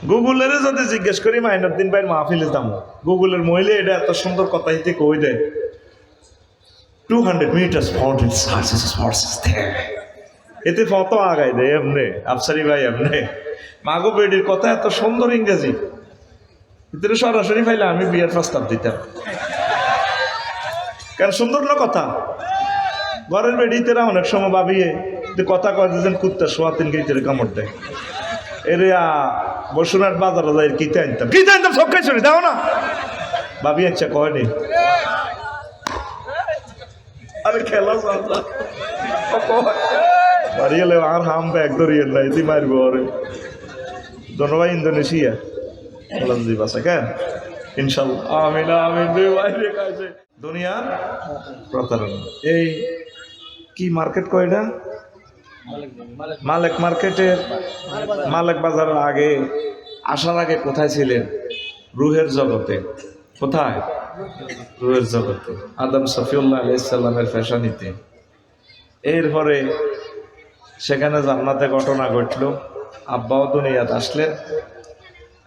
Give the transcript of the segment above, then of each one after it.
গুগলের যদি জিজ্ঞেস করি মাইনুদ্দিন ভাইয়ের মাহফিলে যাবো, গুগলের মহিলা এটা এত সুন্দর কথা হিতে কই দেয় 200 meters founded sources there. এতে ফটো আগাই দেয় এমনি আফসারি ভাই এমনি মাগো বেডির কথা এত সুন্দর ইংরেজি ভিতরে সরাসরি পাইলে আমি বিয়ের প্রস্তাব দিতাম। কারণ সুন্দর না কথা, ঘরের বেডিতেরা অনেক সময় ভাবিয়ে কথা কয় দিয়েছেন কুত্তা শোয়া তিন গেইতে কামড় দেয় এরে বসুরহাট বাজারে যাই কিতে আনতাম সব খাই চলে দাও না ভাবি আচ্ছা কয়নি আরে খেলা বাড়ি এলে আর হাম ব্যাগ ধরিয়ে নাই তুই মারবো আরে ধন্যবাদ ইন্দোনেশিয়া বললাম জি বাসা কেন ইনশাল্লাহ আমিন আমিন বাইরে কাছে দুনিয়ার প্রতারণা। এই কি মার্কেট কয়টা মালেক মার্কেটের মালেক বাজারের আগে আসার আগে কোথায় ছিলেন? রুহের জগতে। কোথায়? রুহের জগতে আদম সফিউল্লাহ আলাইহিস সালামের ফ্যাশনিতে। এরপরে সেখানে জান্নাতে ঘটনা ঘটল, আব্বাও দুনিয়াতে আসলেন,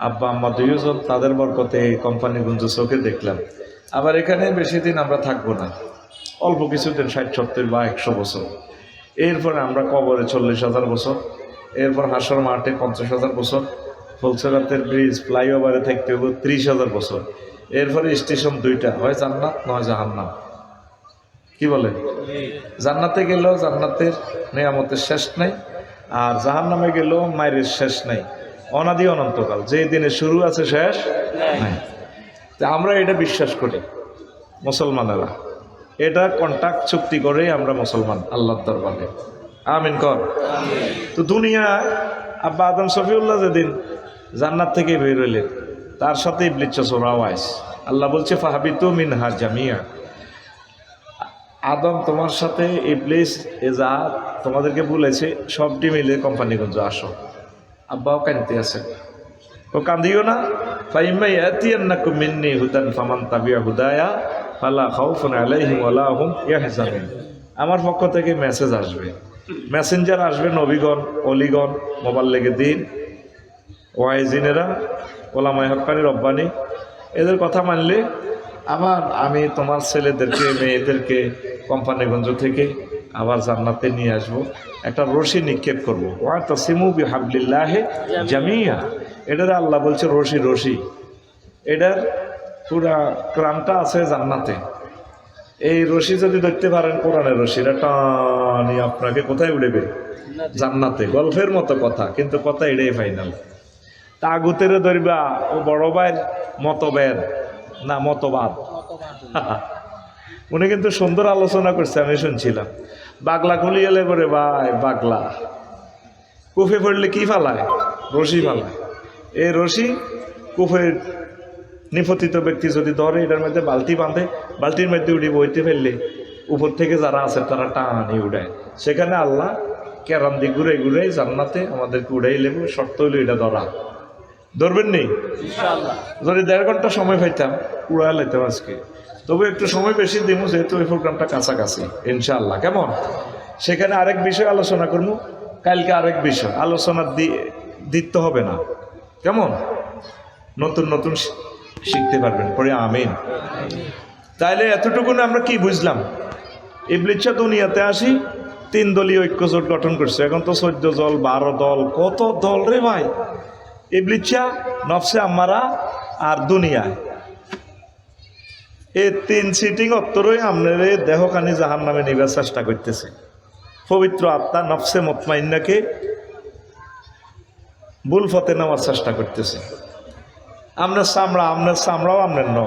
আব্বা আম্মা দুইজন, তাদের বরকতে এই কোম্পানিগঞ্জ চোখে দেখলাম। আবার এখানে বেশি দিন আমরা থাকবো না, অল্প কিছুদিন 60-70 বা 100 বছর। এরপরে আমরা কবরে 40,000 বছর, এরপর হাসর মাঠে 50,000 বছর, ফুলসরাতের ব্রিজ ফ্লাইওভারে থাকতে হবে 30,000 বছর। এরপরে স্টেশন দুইটা, হয় জান্নাত নয় জাহান্নাম। কি বলে? জান্নাতে গেলেও জান্নাতের নিয়ামতের শেষ নাই, আর জাহান্নামে গেলেও মায়ের শেষ নাই, অনাদি অনন্তকাল, যে দিনে শুরু আছে শেষ নাই। তা আমরা এটা বিশ্বাস করি মুসলমানেরা, এটা কন্ট্রাক্ট চুক্তি করেই আমরা মুসলমান আল্লাহর দরবারে। আমিন কর। তো দুনিয়ায় আব্বা আদম শফিউল্লাহ যেদিন জান্নাত থেকে বের হইলেন, তার সাথে ইবলিস চোরাও আইস। আল্লাহ বলছে ফাহাবিতু মিনহা জামিয়া, আদম তোমার সাথে ইবলিস এ যা তোমাদেরকে বলেছে সবটি মিলে কোম্পানিগঞ্জ আসো। আব্বাও কাঁদতে আছে, ও কান্দিও না। ফাইম্মা ইয়াতিয়ান্নাকুম মিন্নি হুদান ফামান তাবিয়া হুদায়া ফালা খাউফুন আলাইহিম ওয়ালা হুম ইয়াহজানুন। আমার পক্ষ থেকে মেসেজ আসবে, মেসেঞ্জার আসবে, নবীগণ, অলিগণ, মোবাল্লিগে দিন, ওয়াইজিনেরা, ওলামায়ে হক্কানি রব্বানি, এদের কথা মানলে আবার আমি তোমার ছেলেদেরকে মেয়েদেরকে কোম্পানিগঞ্জ থেকে আবার জান্নাতে নিয়ে আসবো, একটা রশি নিক্ষেপ করবো। ওয়াতাসিমু বিহাবলিল্লাহি জামিয়া, এটার আল্লাহ বলছে রশি রশি, এটার পুরা ক্রামটা আছে জান্নাতে। এই রশি যদি ধরতে পারেন, কোরআনের রশি, এটা টানি আপনাকে কোথায় উড়েবে? জান্নাতে। গল্পের মতো কথা, কিন্তু কথা এটাই ফাইনাল। তাগুতের ধরবা ও বড় ভাইয়ের মতবেদ না মতবাদ। উনি কিন্তু সুন্দর আলোচনা করছে, আমি শুনছিলাম। বাগলা খুলি এলে পরে ভাই বাগলা কুফে পড়লে কি ফালায়? রশি ফালায়। এই রশি কুফের নিপতিত ব্যক্তি যদি ধরে, এটার মধ্যে বালতি বাঁধে, বালতির মধ্যে উঠে বইতে ফেললে উপর থেকে যারা আছে তারা টানি উড়ায়। সেখানে আল্লাহ কেরাম দিয়ে ঘুরে ঘুরে জান্নাতে আমাদেরকে উড়াই লেবু। শর্ত হইল এটা ধরা, ধরবেন নি? যদি 1.5 ঘন্টা সময় পাইতাম উড়াই লাইতাম আজকে, তবু একটু সময় বেশি দিব, যেহেতু এই প্রোগ্রামটা কাছাকাছি ইনশাআল্লাহ। কেমন? সেখানে আরেক বিষয় আলোচনা করবো, কালকে আরেক বিষয় আলোচনা দিতে হবে না। কেমন? নতুন নতুন শিখতে পারবেন পরে। আমিন। তাইলে এতটুকু আমরা কি বুঝলাম? ইবলিস দুনিয়াতে আসি 3 দলীয় ঐক্যজোট গঠন করছে। এখন তো 14 দল 12 দল, কত দল রে ভাই! ইবলিস নফসে আম্মারা আর দুনিয়ায়, এই 3 সিটিং অত্তরই আপনার দেহখানি জাহান নামে নিবার চেষ্টা করতেছে। পবিত্র আত্মা নফসে মুতমাইন্নাকে ভুল পথে নেওয়ার চেষ্টা করতেছে। আপনার চামড়াও আপনার ন।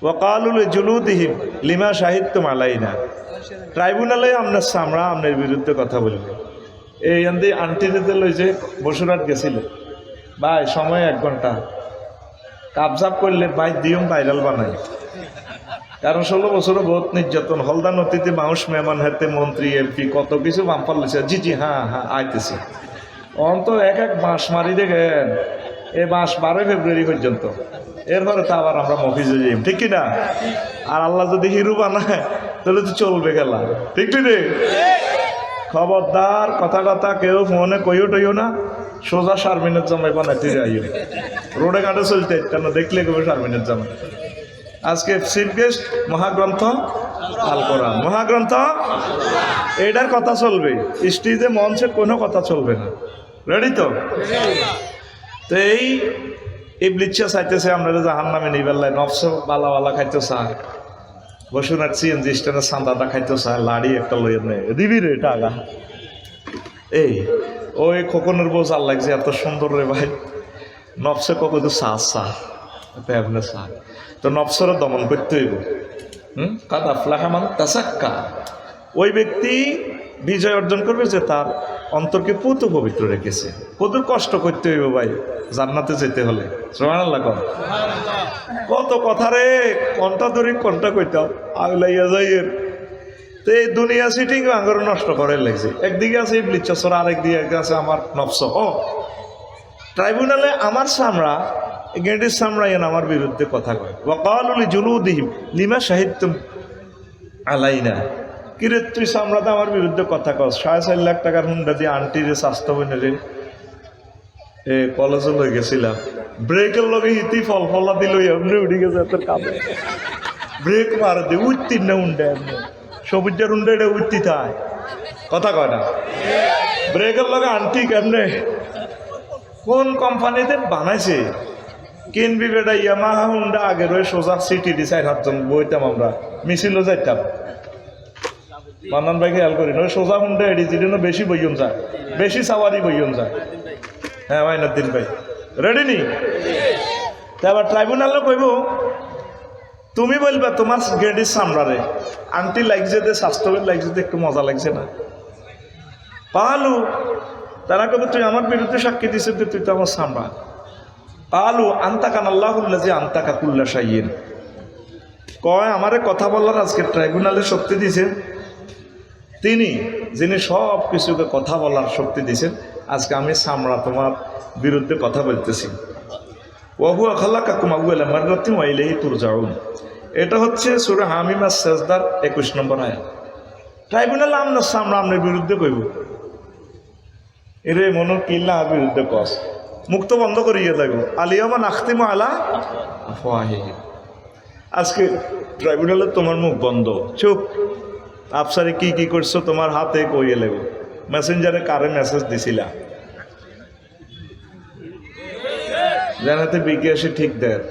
ওয়াকালু লিজুলুদিহিম লিমা শাহিদতুম আলাইনা, ট্রাইব্যুনালে আপনার চামড়া আপনার বিরুদ্ধে কথা বলবে। এই আন্টিদের লই যে বসুরহাট গেছিল ভাই, সময় 1 ঘন্টা, কাবজাব করলে ভাই দিয়ম ভাইরাল বানাই। কারণ 16 বছরে বহুত নির্যাতন, হলদা নদীতে মানুষ মেহমান হাতে মন্ত্রী এমপি কত কিছু বাম্পার লেছে। জি জি হ্যাঁ হ্যাঁ আইতেছি। অন্ত এক বাঁশ মারি দেখেন, এই মাস 12 ফেব্রুয়ারি পর্যন্ত। এরপরে তো আবার আমরা মফিজে যাই, ঠিক কিনা? আর আল্লাহ যদি হিরু বানায় তাহলে তো চলবে গেলা, ঠিক রে? খবরদার কথা কথা কেউ ফোনে কইও টইও না, সোজা শারমিনের জামাই বানাইতে যাইও। রোডে ঘাটে চলতে কেন দেখলে কেউ শারমিনের জামাই। আজকে চিফ গেস্ট মহাগ্রন্থ আল কোরআন, মহাগ্রন্থ এটার কথা চলবে, স্টেজে মঞ্চে কোনো কথা চলবে না। রেডি তো? তো এই ইবলিচ্ছা চাইতেছে আমরা জাহান্নামে নিবার লাই, নফস বালা খাইতে চায়, বসুনার সিএনজি স্ট্যান্ডের সান্দাটা খাইতে চায়, লাড়ি একটা লইয়ে নেই দিবি রে টাকা। এই ওই খোকনের বউ চাল লাগছে এত সুন্দর রে ভাই, নফসে কখন তো চা এমনি চা, তো নফসরে দমন করতে হইব। কাদা ফ্লাহামান তাসাক্কা, ওই ব্যক্তি বিজয় অর্জন করবে যে তার অন্তরকে পুত পবিত্র রেখেছে। কত কষ্ট করতে হইব ভাই জান্নাতে যেতে হলে। সুবহানাল্লাহ। কত কথা রে, কন্টা ধরে কন্টা কইতাম আগলাইয়া যাইয়ের। তো এই দুনিয়া সিটিং আঙ্গর নষ্ট করে লাগছে। একদিকে আছে ইবলিচ্ছা সরা, আরেকদিকে আছে আমার নফস। ও ট্রাইব্যুনালে আমার সামরা গেন্ডির সামরাইন আমার বিরুদ্ধে কথা কয়। ওয়াকালু লিজুলুদিহিম লিমা শাহিদতুম আলাইনা, কিরে তুই সামরাতে আমার বিরুদ্ধে কথা কস, 4.5 লাখ টাকার হুন্ডা দিয়ে আন্টিরে স্বাস্থ্য বোনেরে কলেজে লই গেছিলাম, ব্রেকের লগে হিতি ফলা দিল এমনি উঠে গেছে এত কামে, ব্রেক মার দে উঠতি না হুন্ডা, এমনি সবুজের হুন্ডা এটা উঠতি থায়, কথা কয় না। ব্রেকের লগে আন্টি কেমনে কোন কোম্পানিতে বানাইছে, কিনবি বেটা ইয়ামাহা হুন্ডা আগে রয়ে সোজা সিটি দি 4-7 জন বইতাম আমরা, মিছিলও যাইতাম। মান্নান ভাই খেয়াল করি নয় সোজা হুন্ডা এডি যেটা বেশি বইয়ন যায়, বেশি সাওয়ারি বইয়ন যায়। হ্যাঁ মাইনাদ্দিন ভাই রেডি নি? আবার ট্রাইব্যুনালে কইব তুমি বলবা তোমার গেডির সামরারে আংটি লাগছে দে, স্বাস্থ্যের লাগছে দে, একটু মজা লাগছে না। পালু তারা কবে তুই আমার বিরুদ্ধে সাক্ষী দিছে, তুই তো আমার সামরা। পালু আন্তাকান আল্লাহুল্লাজি আন্তাকা কুল্লা শাইইন, কয় আমারে কথা বলার আজকে ট্রাইব্যুনালে শক্তি দিয়েছেন তিনি, যিনি সব কিছুকে কথা বলার শক্তি দিয়েছেন। আজকে আমি সামরা তোমার বিরুদ্ধে কথা বলতেছি। ওয়াহুয়া খালাকাকুম আউয়ালা মাররাতিন ওয়া ইলাইহি তুরজাউন, এটা হচ্ছে সূরা হামিম আস-সাজদার 21 নম্বর আয়াত। ট্রাইব্যুনালে আমরা সামরা আপনার বিরুদ্ধে কইব, এরে মনো কিল্লা বিরুদ্ধে কস, মুক্ত বন্ধ করিয়ে দেব। আলিয়ামা নাখতিমু আলা আফওয়াহিহিম, আজকে ট্রাইব্যুনালে তোমার মুখ বন্ধ, চুপ। আফসারে কি কি করছো তোমার হাতে কইয়ে লেগো, মেসেঞ্জারে কারে মেসেজ দিছিলা, জানাতে বিকাশে ঠিক দেয়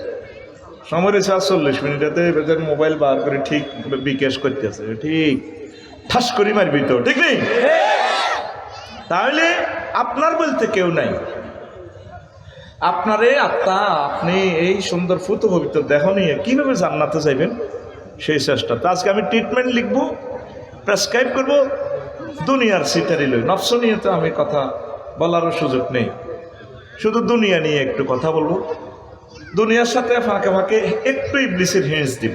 সময় 40 মিনিটাতে বেজার মোবাইল বার করে ঠিক বিকাশ করতেছে, ঠিক ঠাস করি মারবি তো, ঠিক নেই? তাহলে আপনার বলতে কেউ নাই, আপনারে আত্মা আপনি এই সুন্দর ফুত পবিত্র দেহ নিয়ে কীভাবে জান্নাতে যাইবেন সেই চেষ্টা। তো আজকে আমি ট্রিটমেন্ট লিখবো, প্রেসক্রাইব করবো দুনিয়ার সিটারি লই, নফস নিয়ে তো আমি কথা বলারও সুযোগ নেই, শুধু দুনিয়া নিয়ে একটু কথা বলবো। দুনিয়ার সাথে ফাঁকে ফাঁকে একটু ইবলিসের হিন্স দিব।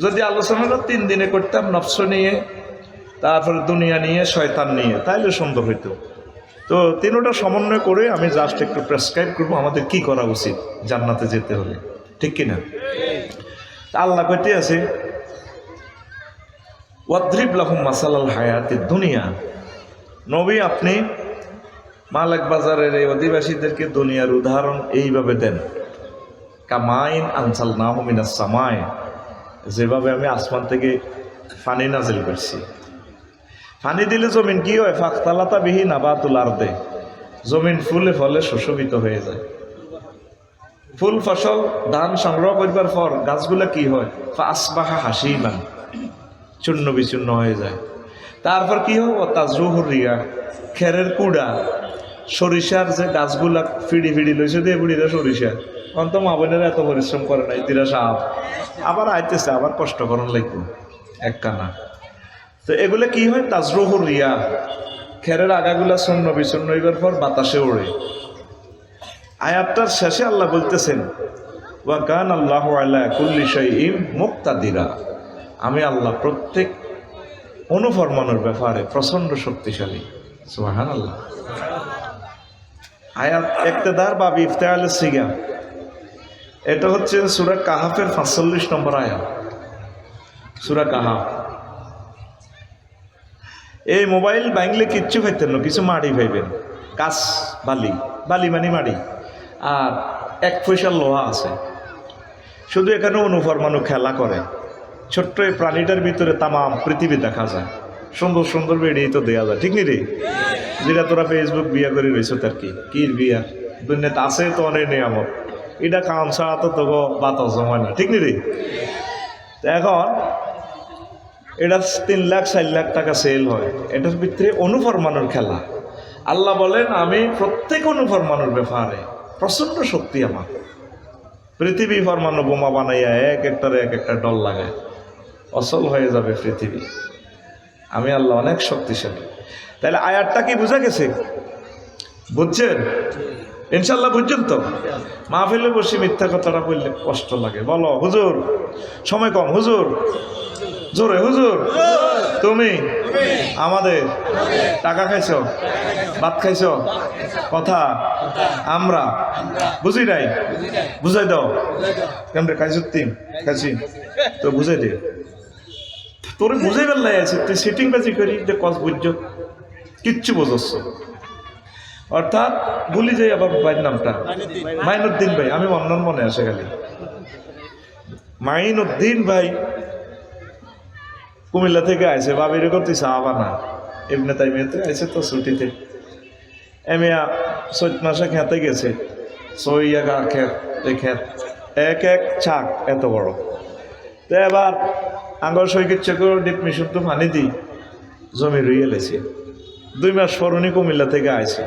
যদি আলোচনাটা 3 দিনে করতাম নফস নিয়ে, তারপরে দুনিয়া নিয়ে, শয়তান নিয়ে, তাইলে সুন্দর হইতো। তো 3টা সমন্বয় করে আমি জাস্ট একটু প্রেসক্রাইব করবো আমাদের কি করা উচিত জান্নাতে যেতে হলে, ঠিক কিনা? আল্লাহ কইতে আছে ওয়াদরিব লাহুম মাসালাল হায়াতিদ দুনিয়া, নবী আপনি মালিক বাজারের এই অধিবাসীদেরকে দুনিয়ার উদাহরণ এইভাবে দেন, কামাইন আনসালনাহু মিনাস সামায়ে, যেভাবে আমি আসমান থেকে পানি নাজিল করছি। পানি দিলে জমিন কি হয়? ফাখতালাতা বিহি নাবাতুল আরদে, জমিন ফুলে ফলে সুশোভিত হয়ে যায়। ফুল ফসল ধান সংগ্রহ করবার পর গাছগুলা কি হয়? ফাসবাহা হাসিমান, চূর্ণ বিচূর্ণ হয়ে যায়। তারপর কি হয়? তাজরুহুর রিয়া, খেরের কুড়া, সরিষার যে গাছগুলা ফিড়ি ফিড়ি লইছে দিয়ে বুড়িরা সরিষা, অন্ত মা বোনেরা এত পরিশ্রম করে নাই, তিরা সাপ আবার আইতেছে, আবার কষ্ট করার লাগবে একখানা। তো এগুলো কি হয়? তাজরুহুর রিয়া, খেরের আগাগুলা চূর্ণ বিচূর্ণ হইবার পর বাতাসে ওড়ে। আয়াতটার শেষে আল্লাহ বলতেছেন ওয়া কানা আল্লাহু আলা কুল্লি শাইইন মুক্তাদিরা, আমি আল্লাহ প্রত্যেক অনুফরমানোর ব্যাপারে প্রচন্ড শক্তিশালী। সুবহানাল্লাহ। আয়াত ইক্তেদার বা ইফতিআলের সিগা, এটা হচ্ছে সূরা কাহাফের 45 নম্বর আয়াত। সূরা কাহাফ এই মোবাইল ভাঙলে কিচ্ছু পাইতেন না, কিছু মাড়ি পাইবেন, কাঁচ বালি, বালি মানে মাড়ি, আর 1 পয়সার লোহা আছে। শুধু এখানে অনুপরমাণু খেলা করে। ছোট্ট এই প্রাণীটার ভিতরে তামাম পৃথিবী দেখা যায়, সুন্দর সুন্দর বেরিয়ে তো দেওয়া যায়, ঠিক নি রে? যেটা তোরা ফেসবুক বিয়া করে রয়েছ তার কি বিয়া দুনিয়াতে আছে তো অনেক নিয়ামত, এটা কাম ছাড়া তো তোকে বাতাস জমায় না, ঠিক নি রে? এখন এটা 3 লাখ 4 লাখ টাকা সেল হয়, এটার ভিতরে অনুপরমাণুর খেলা। আল্লাহ বলেন আমি প্রত্যেক অনুপরমাণুর ব্যাপারে প্রচণ্ড শক্তি আমার। পৃথিবী পরমাণু বোমা বানাইয়া এক একটা ডল লাগায় অচল হয়ে যাবে পৃথিবী। আমি আল্লাহ অনেক শক্তিশালী। তাহলে আয়াতটা কি বুঝা গেছে? বুঝছেন? ইনশাল্লাহ বুঝছেন তো? মাহফিলে বসে মিথ্যা কথাটা বললে কষ্ট লাগে। বলো হুজুর, সময় কম, হুজুর জোরে, হুজুর তুমি আমাদের টাকা খাইছ, ভাত খাইছ, কথা আমরা বুঝি নাই, বুঝাই দাও কেমন খাইছ? খাইছি তো বুঝাই দে, তোর বুঝাই বেলাই আছে, তুই সিটিং বাজি করি যে কস বুঝছ, কিচ্ছু বোঝাচ্ছ। অর্থাৎ ভুলি যাই আবার ভাইয়ের নামটা, মাইনুদ্দিন ভাই, আমি অন্যান্য মনে আসে খালি মাইনুদ্দিন ভাই কুমিল্লা থেকে আইসে, বাবির করতে চাওয়া না এমনি তাই মেয়েতে আইসে তো ছুটিতে, এমিয়া 4 মাসে খেতে গেছে, 6 খেত, এই খেত এক ছাক এত বড়। তো এবার আঙ্গল সৈকিচ্ছে করে ডিপ মিশন তো পানি দিই জমি রুইয়ে লেছি। 2 মাস পরনি কুমিল্লা থেকে আইসে,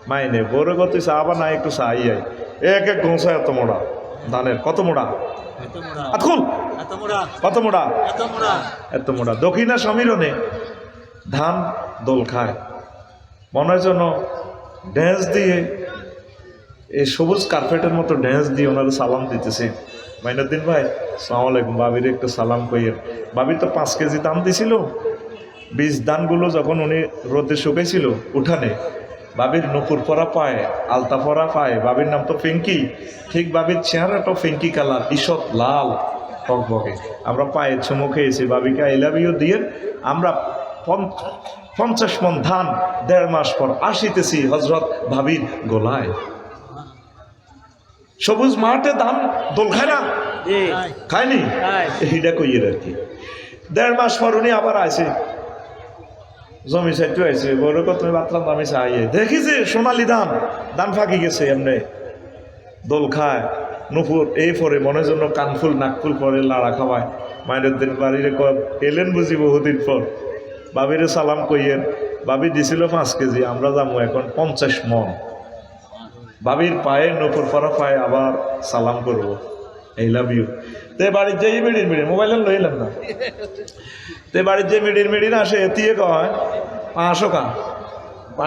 মাইনে বড় করতে চাওয়া না, একটু চাই আই এক ঘোষা এত মোড়া ধানের, কত মোড়া আতকুল, কত মোড়া এত মোড়া। দক্ষিণা সমীরণে ধান দোল খায়, মনের জন্য ড্যান্স দিয়ে এই সবুজ কার্পেটের মতো ড্যান্স দিয়ে ওনারা সালাম দিতেছে। মাইনুদ্দিন ভাই আসসালামু আলাইকুম, বাবির একটু সালাম কইয়ের। বাবি তো 5 কেজি দাম দিছিল, বীজ ধানগুলো যখন উনি রোদে শুকাইছিল উঠানে, বাবির নুপুর পরা পায়, আলতা পরা পায়, বাবির নাম তো ফেঙ্কি, ঠিক বাবির চেহারাটাও ফেঙ্কি কালার, ঈষৎ লাল টকবকে। আমরা পায়ের চুমো খেয়েছি, বাবিকে আই লাভ ইউ দিয়ে আমরা 50 মণ ধান 1.5 মাস পর আসিতেছি হজরত ভাবির গোলায়। সবুজ মাঠে ধান দোল খায় না, খায়নি, এইটা কইয়ের আর কি। 1.5 মাস পর উনি আবার আসে, জমি চাইতে আইছে, বড় কত বাতলাম আমি চাইয়ে দেখি যে সোনালি ধান ফাঁকি গেছে, এমনি দোল খায়, নুপুর এই পরে মনের জন্য কানফুল নাকফুল পরে লাড়া খাওয়ায়। মাইনুদ্দিন বাড়িরে এলেন বুঝি বহুদিন পর, বাবিরে সালাম কইয়েন। বাবি দিছিল 5 কেজি, আমরা যাবো এখন 50 মণ। বাবির পায়ে নুপুর পরা পায়ে আবার সালাম করবো, এই লাভ ইউ। তে বাড়ির যাই মিডির মোবাইলে লইলাম না, তে বাড়ির যে মিডির আসে এতিয়ে কয় 500 কা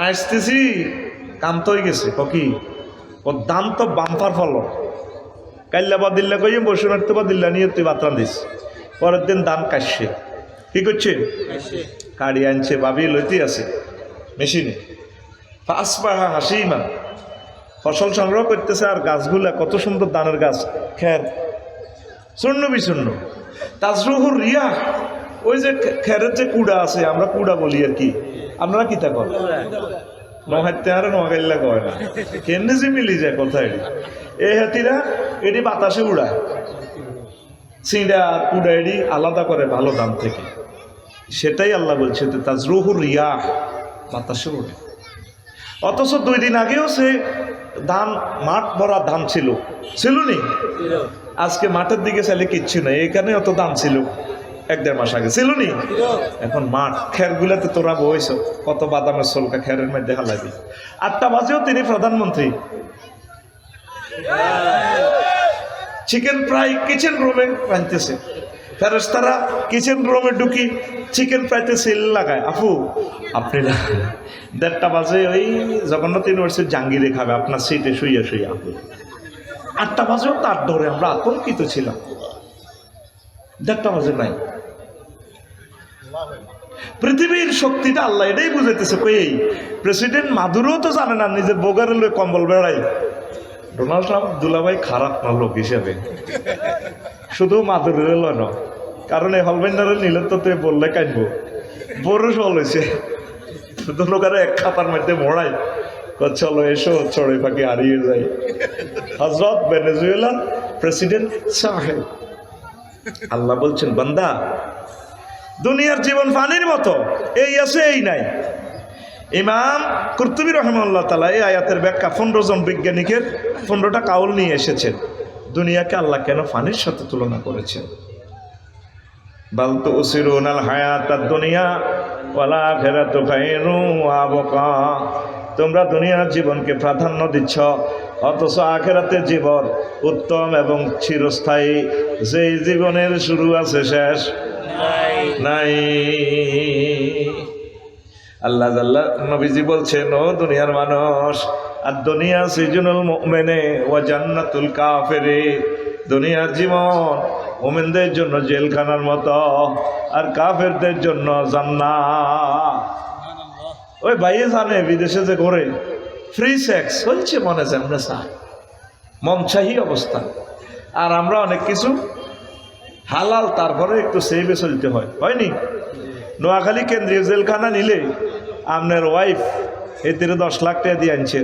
আসতেছি, কাম তো হয়ে গেছে কি ওর দাম তো বাম্পার ফলো, কাল্লা বা দিল্লা কই বসুন বা দিল্লা নিয়ে তুই বাতরান দিস। পরের দিন দাম কাটছে, কি করছে কাড়ি আনছে, বাবি লইতে আছে মেশিনে, 5 পাহা হাসি ইমান ফসল সংগ্রহ করতেছে। আর গাছগুলা কত সুন্দর ধানের গাছ, খের চূর্ণ বিচূর্ণ, তাজরুহুর রিয়া, ওই যে খেরের যে কুড়া আছে, আমরা কুড়া বলি আর কি, আপনারা কি তা করেন? নহাইতে আর নোয়াগাইল্লা কয় না, কেমনে যে মিলি যায় কথা। এই হাতিরা এটি বাতাসে উড়ায়, চিঁড়া কুড়া এটি আলাদা করে ভালো দাম থেকে, সেটাই আল্লাহ বলছে তাজরুহুর রিয়া, বাতাসে উড়ে। অথচ 2 দিন আগেও সে ধান মাঠ ভরা ধান ছিল নি, আজকে মাঠের দিকে চাইলে কিচ্ছু নাই, এখানে অত দাম ছিল 1-1.5 মাস আগে ছিল নি। এখন মাঠ খের গুলাতে তোরা বইছ, কত বাদামের সলকা খেরের মধ্যে হালাবি। 8টা বাজেও তিনি প্রধানমন্ত্রী, চিকেন ফ্রাই কিচেন রুমে রাঁধতেছে, ফেরেশতারা কিচেন রুমে ঢুকি চিকেন ফ্রাইতে সেল লাগায়। আপু আপনি 1:30 বাজে ওই জগন্নাথ ইউনিভার্সিটির জাঙ্গিরে খাবে আপনার সিটে শুইয়া আপু। 8টা বাজেও তার ধরে আমরা আতঙ্কিত ছিলাম, 1:30 বাজে নাই। পৃথিবীর শক্তিটা আল্লাহ এটাই বুঝাইতেছে। কই প্রেসিডেন্ট মাদুরও তো জানে না নিজের বোগারে লয়ে কম্বল বেড়াই। ডোনাল্ড ট্রাম্প দুলাভাই খারাপ না লোক হিসেবে, শুধু মাদুরের লয় না, কারণ এই হলবেন্ডারে নিলে তো তুই বললে কাটবো, বড় সল হয়েছে, লোকেরা এক খাতার মধ্যে মোড়াই, চলো এসো চড়ে পাখি হারিয়ে যাই। হযরত ভেনেজুয়েলার প্রেসিডেন্ট সাহেব, আল্লাহ বলছেন বান্দা দুনিয়ার জীবন পানির মতো, এই আছে এই নাই। ইমাম কুরতুবী রাহিমাহুল্লাহ তাআলা এই আয়াতের ব্যাখ্যা 15 জন বিজ্ঞানীদের 15টা কাউল নিয়ে এসেছেন। দুনিয়াকে আল্লাহ কেন পানির সাথে তুলনা করেছেন? বাল তুসিরুনাল হায়াতাদ দুনিয়া ওয়াল আখিরাতু খায়রুন ওয়া আবকা। তোমরা দুনিয়ার জীবনকে প্রাধান্য দিচ্ছ, অথচ আখিরাতের জীবন উত্তম এবং চিরস্থায়ী। যেই জীবনের শুরু আছে শেষ নাই। আল্লাহ জাল্লা নবীজি বলছেন, ও দুনিয়ার মানুষ, আর দুনিয়া সিজনুল মুমিনে ওয়া জান্নাতুল কাফিরে। দুনিয়ার জীবন মুমিনদের জন্য জেলখানার মতো, আর কাফেরদের জন্য জান্নাত। ওই ভাইয়ে জানে বিদেশে যে ঘরে ফ্রি সেক্স হচ্ছে, মনে যেমন চায় মন চাহি অবস্থা। আর আমরা অনেক কিছু হালাল, তারপরে একটু সেভে চলতে হয়, হয়নি? নোয়াখালী কেন্দ্রীয় জেলখানা নিলে আপনার ওয়াইফ এতে 10 লাখ টাকা দিয়ে আনছে,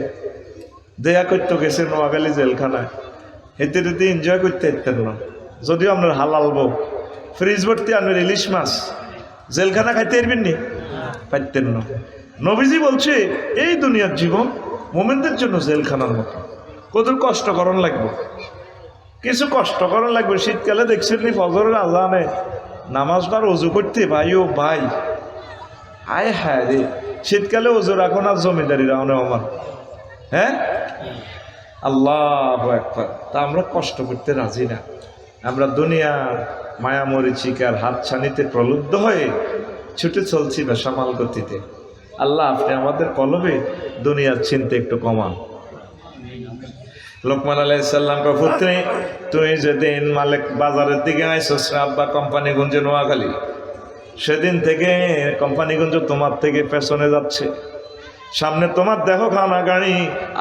দেয়া করতে গেছে নোয়াখালী জেলখানায়, এতে এনজয় করতে পারতেন না। যদিও আপনার হালাল বউ, ফ্রিজ ভর্তি আপনার ইলিশ মাছ, জেলখানা খাইতে পারবেন নি? পারতেন না। নবীজি বলছে এই দুনিয়ার জীবন মোমেনদের জন্য জেলখানার মতো। কত কষ্ট করণ লাগবে, কিছু কষ্ট করণ লাগবে। শীতকালে দেখছেন নি ফজরের আজানে নামাজ বার অজু করতে, ভাই ও ভাই, আয় হ্যাঁ রে, শীতকালে অজু রাখো না জমিদারি রাও না আমার, হ্যাঁ? আল্লাহু আকবার। তা আমরা কষ্ট করতে রাজি না। আমরা দুনিয়ার মায়া মরিচিকার হাতছানিতে প্রলুব্ধ হয়ে ছুটে চলছি বেসামাল গতিতে। আল্লাহ আপনি আমাদের কলবে দুনিয়ার চিন্তা একটু কমান। লোকমান আলাইহিস সালামকে পুত্র, তুই যেদিন মালিক বাজারের দিকে আইসস আব্বা কোম্পানিগঞ্জে নোয়াখালী, সেদিন থেকে কোম্পানিগঞ্জ তোমার থেকে পেছনে যাচ্ছে। সামনে তোমার দেহ খানা গাড়ি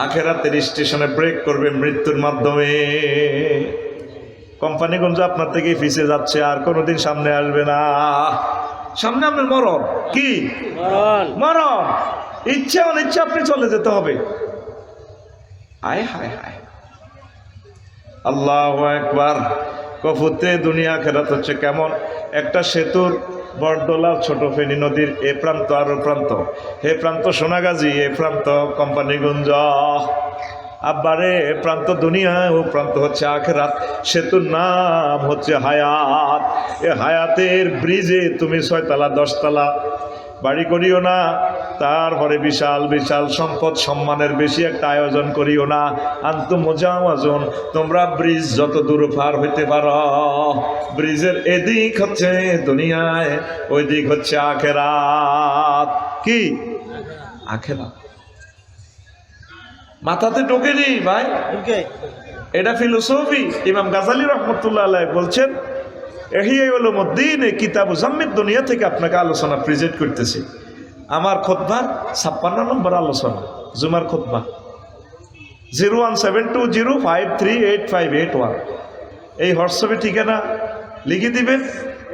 আখেরাতের স্টেশনে ব্রেক করবে মৃত্যুর মাধ্যমে। কোম্পানিগঞ্জ আপনার থেকে পিছিয়ে যাচ্ছে, আর কোনোদিন সামনে আসবে না। সামনে আপনার মরণ। কি মরণ? ইচ্ছা অনিচ্ছা আপনি চলে যেতে হবে। আয় হায় হায়, আল্লাহু আকবার। কফুতে দুনিয়া আখিরাত হচ্ছে কেমন একটা সেতুর বড়ডোলা, ছোট ফেনী নদীর এ প্রান্ত আর ও প্রান্ত, এ প্রান্ত সোনাগাজী, এ প্রান্ত কোম্পানিগঞ্জ। আব্বারে এ প্রান্ত দুনিয়া, ও প্রান্ত হচ্ছে আখিরাত। সেতুর নাম হচ্ছে হায়াত। এ হায়াতের ব্রিজে তুমি 6 তলা 10 তলা বাড়ি করিও না, তারপরে বিশাল বিশাল সম্পদ সম্মানের বেশি একটা আয়োজন করিও না। আনতু মুজাওয়াজুন, তোমরা ব্রিজ যত দূর পার হইতে পারো, ব্রিজের এদিক হচ্ছে দুনিয়ায়, ওই দিক হচ্ছে আখিরাত। কি আখিরাত? মাথাতে ঢোকেনি ভাই, এটা ফিলোসফি। ইমাম গাজালি রহমতুল্লাহ আলাইহি বলছেন, এহিয়া উলুমুদ্দিন কিতাব জাম্মিদ দুনিয়া থেকে আপনাকে আলোচনা প্রেজেন্ট করতেছি। আমার খুতবার 56 নম্বর আলোচনা, জুমার খুতবা। 01720538581 এই হোয়াটসঅ্যাপে ঠিকানা লিখে দিবেন।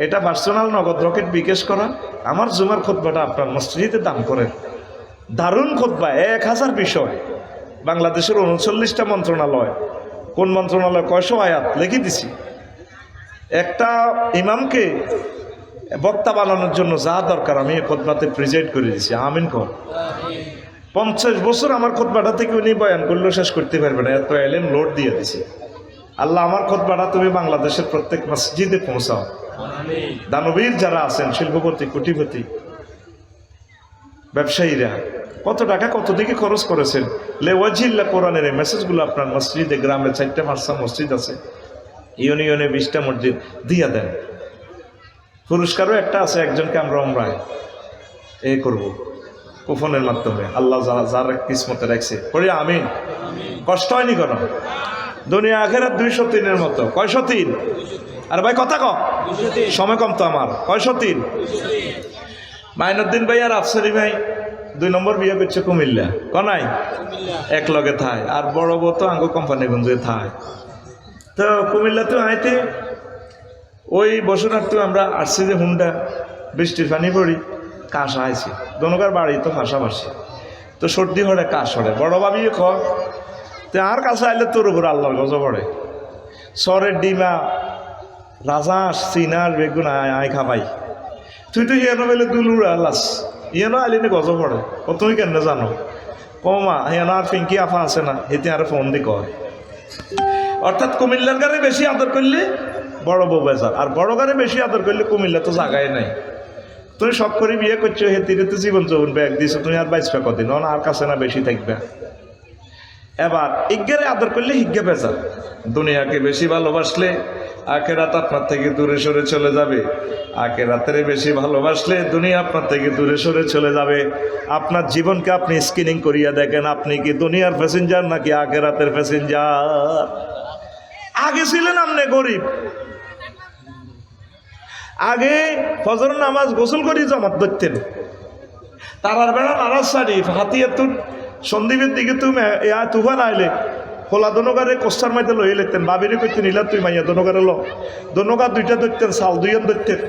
এটা পার্সোনাল নগদ রকেট বিকাশ করা। আমার জুমার খুতবাটা আপনার মসজিদে দান করেন। দারুণ খুতবা, 1000 বিষয়। বাংলাদেশের 39টা মন্ত্রণালয়, কোন মন্ত্রণালয় কয়শো আয়াত লিখে দিছি। একটা ইমামকে বক্তা বানানোর জন্য যা দরকার আমি এই খুতবাতে প্রেজেন্ট করে দিছি। আমিন কর। 50 বছর আমার খুতবাটা থেকে উনি বয়ান করলেও শেষ করতে পারবে না, এত এলেন লোড দিয়ে দিছি। আল্লাহ আমার খুতবাটা তুমি বাংলাদেশের প্রত্যেক মসজিদে পৌঁছাও। দানবীর যারা আছেন, শিল্পপতি, কোটিপতি, ব্যবসায়ীরা কত টাকা কত দিকে খরচ করেছেন লেওয়াজিল্লা কোরআনের এই মেসেজগুলো আপনার মসজিদে, গ্রামে 4টা 5টা মসজিদ আছে, ইউনিয়নে 20টা মসজিদ দিয়া দেন। পুরস্কারও একটা আছে, একজনকে আমরা উমরায় এ করব কুপনের মাধ্যমে। আল্লাহ যার কিসমতে রাখছে পড়ি আমিন। কষ্ট হয়নি কোনো? দুনিয়া আখিরাত 203-এর মতো। 203? আর ভাই কথা কম, সময় কম তো আমার। 203? মাইনুদ্দিন ভাই আর আফসারি ভাই 2 নম্বর বিয়ে করছে কুমিল্লা, কনাই এক লগে থায়। আর বড় বউ তো আঙ্গো কোম্পানিগঞ্জে থায়। তো কুমিল্লাতে আইতে ওই বসুনার তো আমরা আসছি যে হুন্ডা, বৃষ্টির পানি পড়ি, কাশ আইছে দনকার বাড়ি তো পাশাপাশি তো সর্দি হরে কাশ হরে বড় ভাবি তে আর কাছে আইলে তোর উপর আল্লাহর গজব পড়ে সরের ডিমা রাজাস চিনার বেগুন আয় খাবাই তুই তো হিয়ানো বেলে দুলুর আল্লাস হিয়ানো আইলে গজব পড়ে ও তুমি কেন জানো কমা হিয়ানো আর পিঙ্কি আফা আছে না হেতে আর ফোন দি কয় অর্থাৎ কুমিল্লার গাড়ি বেশি আদর করলে বড় বউ বেজার আর বড় গাড়ি বেশি আদর করলে কুমিল্লা তো জায়গায় নাই তুমি সব করে বিয়ে করছো হেতিরে তো জীবন যৌবন ব্যাগ দিছো তুমি আর বাইসবে কদিন আর কাছে না বেশি থাকবে এবার ইজ্ঞারে আদর করলে হিজ্ঞে বেজার দুনিয়াকে বেশি ভালোবাসলে আখেরাত আপনার থেকে দূরে সরে চলে যাবে আখেরাতের বেশি ভালোবাসলে দুনিয়া আপনার থেকে দূরে সরে চলে যাবে আপনার জীবনকে আপনি স্ক্রিনিং করিয়া দেখেন আপনি কি দুনিয়ার প্যাসেঞ্জার নাকি আখেরাতের প্যাসেঞ্জার আগে ছিলেন আপনি গরিব আগে ফজর নামাজ গোসল করি জমাত ধরতেন তারার বেড়া নারাজ সারি হাতিয়া তুন সন্দীপের দিকে তুমি তুফান আইলে খোলা দনগারে কোস্টার মাইতে লই লেতেন বাবিরে কইতেন ইলা তুই মাইয়া দনগারে ল দনগা দুইটা ধরতেন সাল দুইয়ান ধরতেন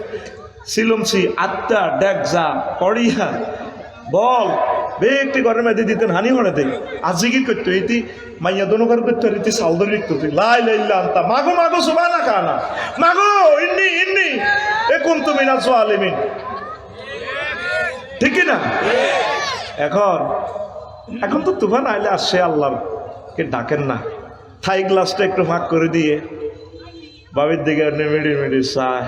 সিলমসি আত্মা ডেকজা কড়িয়া বল বে একটি ঘরের মেয়েদের দিতেন হানি হরে দেয় আজিগির করতো এটি মাইয়া দনগারে ধরতে রীতি সাল ধরে লিখতো তুই লাই লাইল্লা আনতা মাগো মাগো সুবা না কানা মাগো ইন্নি ইন্নি এ কোন তুমি না সোয়ালিমিন ঠিক না এখন তো তুফান আইলে আসছে আল্লাহকে ডাকেন না থাই গ্লাসটা একটু ফাঁক করে দিয়ে বাবির দিকে মিড়ি মিড়ি চায়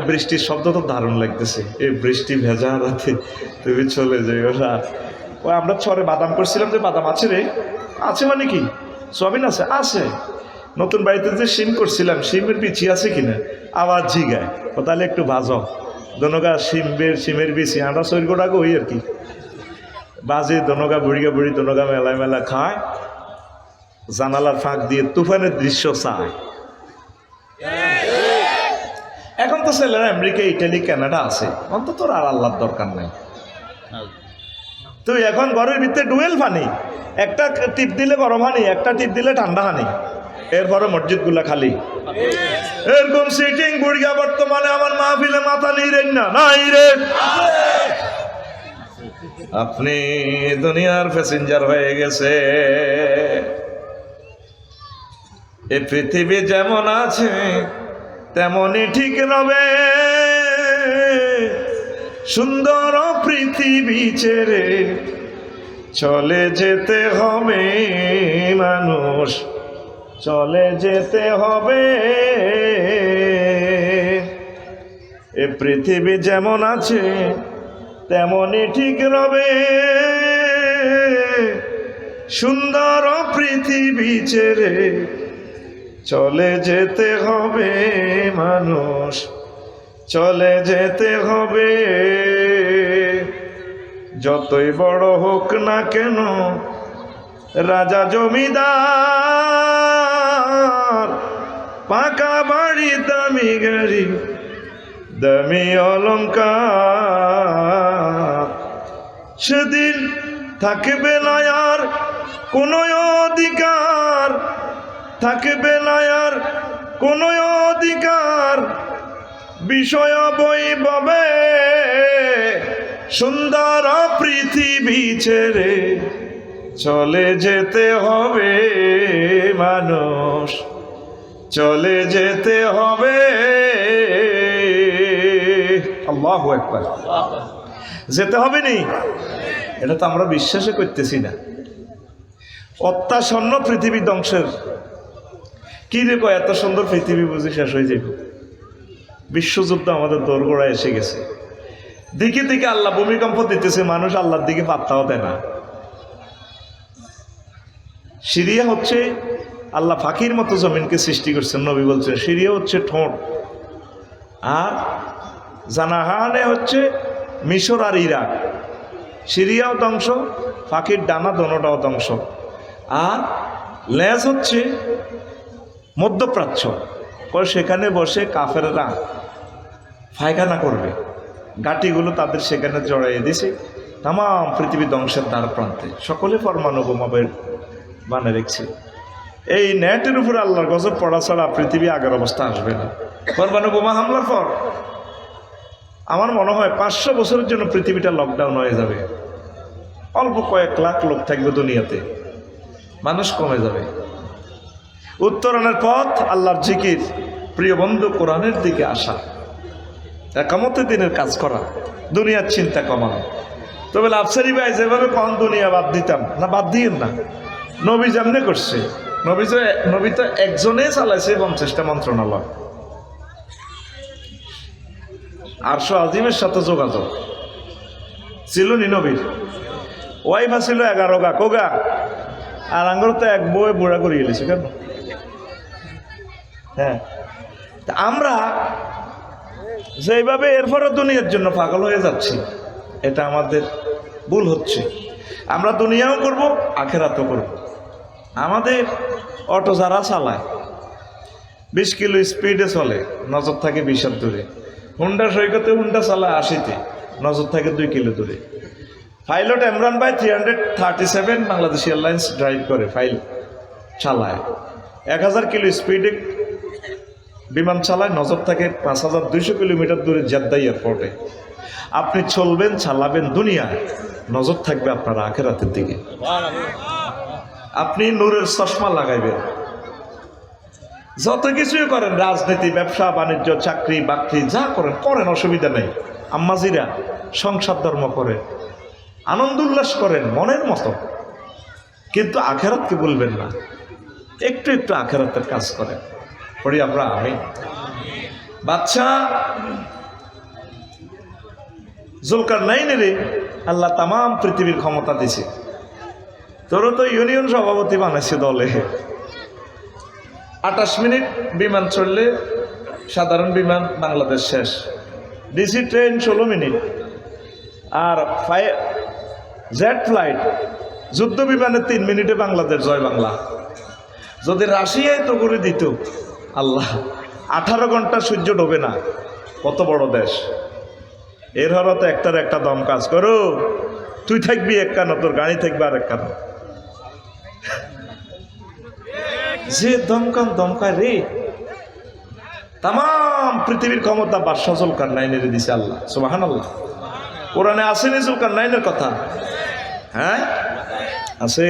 বৃষ্টির শব্দ তো দারুণ লাগতেছে এই বৃষ্টি ভেজা রাতে তুমি চলে যাই ওরা ওই আমরা ছরে বাদাম করছিলাম যে বাদাম আছে রে আছে মানে কি সবিন আছে আছে নতুন বাড়িতে যে শিম করছিলাম শিমের বিচি আছে কিনা আবার জিগায় ও তাহলে একটু ভাজো দনগা শিমের বিচি আমরা শরীরটাকে ওই আর কি বাজে দনগা বুড়িগা বুড়ি দনগা মেলা মেলা খায় জানালার ফাঁক দিয়ে তুফানের দৃশ্য চায় এখন তো ছেলেরা আমেরিকা ইটালি কানাডা আছে অন্তত তোর আর আল্লাহর দরকার নাই তুই এখন ঘরের ভিতরে ডুয়েল পানি একটা টিপ দিলে গরম হানি একটা টিপ দিলে ঠান্ডা হানি এরপরে মসজিদ গুলা খালি এরকম সিটিং বুড়িয়া বর্তমানে আমার মাহফিলে মাথা নেই রে না নাই রে আপনি দুনিয়ার প্যাসেঞ্জার হয়ে গেছে এই পৃথিবী যেমন আছে তেমনই ঠিক রবে সুন্দর পৃথিবী ছেড়ে চলে যেতে হবে মানুষ চলে যেতে হবে এ পৃথিবী যেমন আছে তেমনই ঠিক রবে সুন্দর পৃথিবী ছেড়ে চলে যেতে হবে মানুষ চলে যেতে হবে যতই বড় হোক না কেন রাজা জমিদার পাকা বাড়ি দামি গাড়ি দামি অলংকার সেদিন থাকবে না আর কোনো অধিকার থাকবে না আর কোনো অধিকার বিষয় বৈভবে সুন্দর পৃথিবী ছেড়ে চলে যেতে হবে মানুষ চলে যেতে হবে আল্লাহু আকবার যেতে হবে নি এটা তো আমরা বিশ্বাসই করতেছি না অত্যাসন্ন পৃথিবী ধ্বংসের কি রে কয় এত সুন্দর পৃথিবী বুঝি শেষ হয়ে যাবে বিশ্বযুদ্ধ আমাদের দোরগোড়ায় এসে গেছে দিকে দিকে আল্লাহ ভূমিকম্প দিতেছে মানুষ আল্লাহর দিকে পাত্তাও দেয় না সিরিয়া হচ্ছে আল্লাহ ফাঁকির মতো জমিনকে সৃষ্টি করছেন নবী বলছেন সিরিয়া হচ্ছে ঠোঁট আর জানাহানে হচ্ছে মিশর আর ইরাক সিরিয়াও ধ্বংস ফাঁকির ডানা দোনোটাও ধ্বংস আর লেজ হচ্ছে মধ্যপ্রাচ্য সেখানে বসে কাফেররা পায়খানা করবে গাটিগুলো তাদের সেখানে জড়াইয়ে দিছে তাম পৃথিবী ধ্বংসের দ্বার প্রান্তে সকলে পরমাণু বোমা বানিয়ে রেখেছে এই নেটের উপরে আল্লাহর গজব পড়া ছাড়া পৃথিবী আগের অবস্থা আসবে না পরমাণু বোমা হামলার পর আমার মনে হয় 500 বছরের জন্য পৃথিবীটা লকডাউন হয়ে যাবে। অল্প কয়েক লাখ লোক থাকবে দুনিয়াতে, মানুষ কমে যাবে। উত্তরণের পথ আল্লাহর জিকির, প্রিয় বন্ধু কোরআনের দিকে আসা, একামতের দিনের কাজ করা, দুনিয়ার চিন্তা কমানো। তবে আফসারি ভাই যেভাবে কোন দুনিয়া বাদ দিতাম না, বাদ দিয়েন না। নবী যেমনে করছে, নবী তো একজনে চালাইছে 50টা মন্ত্রণালয়। আরশো আজিমের সাথে যোগাযোগ ছিল নি নবীর। ওয়াইফা ছিল 11 গা কোগা, আর আঙ্গর তো এক বই বুড়া করিয়ে গেছে কেন? হ্যাঁ, আমরা যেভাবে এরপরও দুনিয়ার জন্য পাগল হয়ে যাচ্ছি, এটা আমাদের ভুল হচ্ছে। আমরা দুনিয়াও করব, আখেরাতও করব। আমাদের অটো যারা চালায় 20 কিলো স্পিডে চলে, নজর থাকে 20 দূরে। হুন্ডা সৈকতে হুন্ডা চালায় 80-তে, নজর থাকে 2 কিলো দূরে। পাইলট ইমরান ভাই 337 বাংলাদেশ এয়ারলাইন্স ড্রাইভ করে, ফাইল চালায় 1000 কিলো স্পিডে বিমান চালায়, নজর থাকে 5200 কিলোমিটার দূরে জেদ্দা এয়ারপোর্টে। আপনি চলবেন, চালাবেন দুনিয়ায়, নজর থাকবে আপনার আখেরাতের দিকে। আপনি নূরের চশমা লাগাইবেন। যত কিছুই করেন, রাজনীতি, ব্যবসা বাণিজ্য, চাকরি বাকরি যা করেন করেন, অসুবিধা নেই। আম্মাজিরা সংসার ধর্ম করেন, আনন্দ উল্লাস করেন মনের মতো, কিন্তু আখেরাতকে বলবেন না। একটু একটু আখেরাতের কাজ করেন। পড়ি আমরা আমি বাদশা জুলকারনাইনের আল্লাহ তাম পৃথিবীর ক্ষমতা দিছে। তোর তো ইউনিয়ন সভাপতি বানাইছে দলে। 28 মিনিট বিমান চললে সাধারণ বিমান বাংলাদেশ শেষ। ডিসি ট্রেন 16 মিনিট, আর জেট ফ্লাইট যুদ্ধ বিমানে 3 মিনিটে বাংলাদেশ জয় বাংলা। যদি রাশিয়ায় তো করে দিত আল্লাহ, 18 ঘন্টা সূর্য ডোবে না। কত বড় দেশ। এর হরতে একটার একটা দম কাজ করো, তুই থাকবি এক কানো, তোর গাড়ি থাকবে আর এক কানো। যে দমকায় রে, তাম পৃথিবীর ক্ষমতা বাদশা জুলকারনাইনের দিছে আল্লাহ। সুবহানাল্লাহ। কোরআনে আসেনি জুলকারনাইনের কথা? হ্যাঁ আছে।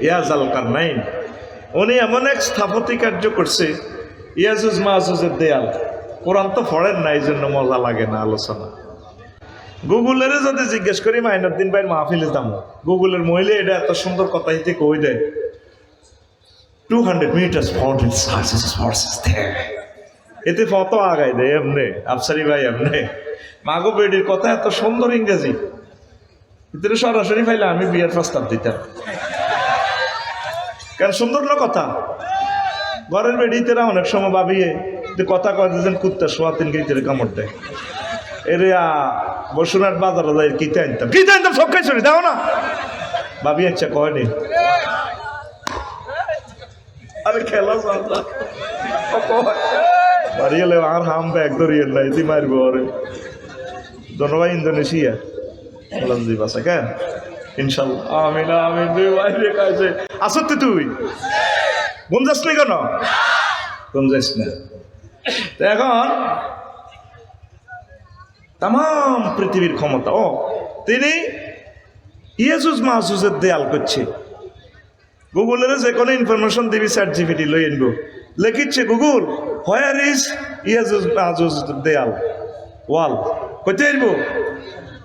ইয়া জুলকারনাইন, উনি এমন এক স্থাপত্য কার্য করছে, ইয়াজুজ মাজুজের দেয়াল। কোরআন তো পড়েন না, এই জন্য মজা লাগে না আলোচনা। গুগলের যদি জিজ্ঞেস করি মাইনুদ্দিন ভাইয়ের মাহফিলে দাম, গুগলের মহিলা এটা এত সুন্দর কথা হিতে কই দেয়, 200 meters এতে কত আগাই দেয় এমনি। আফসারি ভাই এমনি মাগো বেডির কথা এত সুন্দর ইংরেজি, ভিতরে সরাসরি পাইলে আমি বিয়ের প্রস্তাব দিতাম। কেন সুন্দর না কথা? ঘরের বেডিতেরা অনেক সময় ভাবিয়ে কথা কয় দিয়েছেন কুত্তা সোয়াতিন গিয়ে কামড় দেয়। এরে বসুনার বাজারে যাই কিতে আনতাম সব খাই শুনি দাও না ভাবি, আচ্ছা কয়নি। আরে খেলা বাড়ি এলে আর হাম ব্যাগ ধরিয়ে নাই দি মারব। ওরে ধন্যবাদ। ইন্দোনেশিয়া বললাম জি বাসা কেন ইনশাল্লাহ আমি না আমি বাইরে কাছে আসতে তুই ঘুম যাস নি কেন? ঘুম যাস না। তো এখন তাম পৃথিবীর ক্ষমতা ও তিনি ইয়াজুজ মাহুজের দেয়াল করছে। গুগলের যে কোনো ইনফরমেশন দিবি ChatGPT লই আনব, লিখিচ্ছে গুগল হোয়ার ইজ ইয়াজুজ মাহুজ দেয়াল ওয়াল, কইতে আইব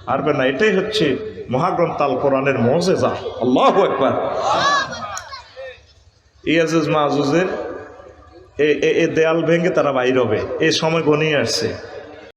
পারবে না। এটাই হচ্ছে মহাগ্রন্থ আল কোরআনের মুজিজা। আল্লাহু আকবার। ইয়াজুজ মাহুজের এই দেয়াল ভেঙে তারা বাইর হবে, এই সময় ঘনিয়ে আসছে।